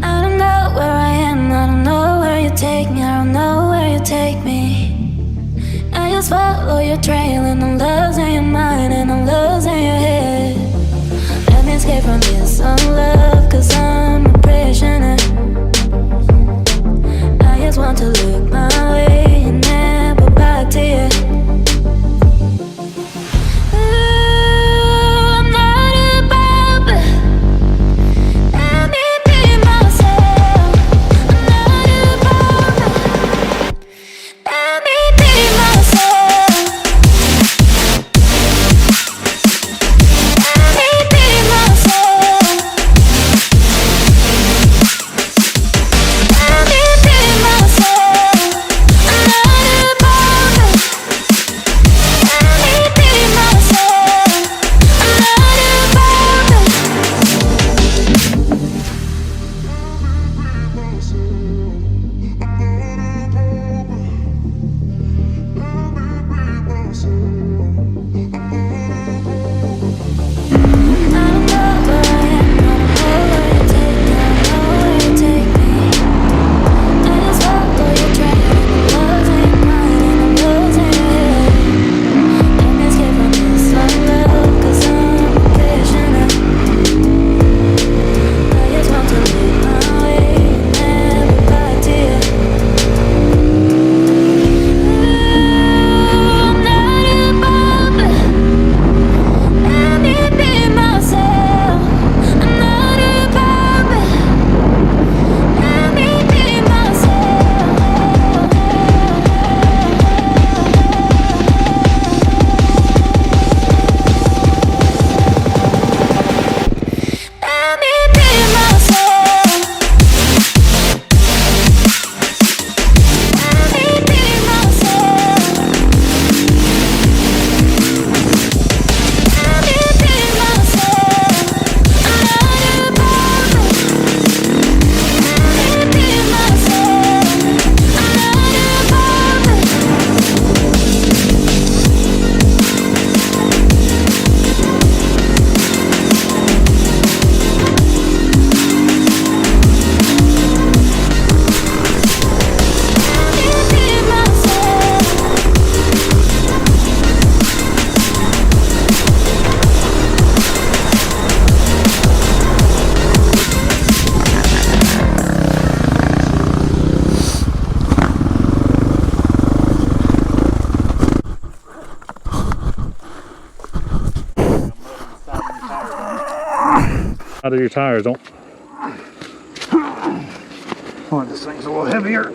I don't know where I am, I don't know where you take me, I don't know where you take me. I just follow your trail and I'm losing your mind and I'm losing your head. Let me escape from this love, cause I'm a prisoner. I just want to look my way and never back to you. Out of your tires, don't. Oh, this thing's a little heavier.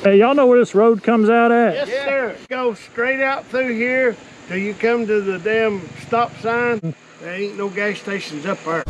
Hey, y'all know where this road comes out at? Yes, sir. Go straight out through here till you come to the damn stop sign. There ain't no gas stations up there.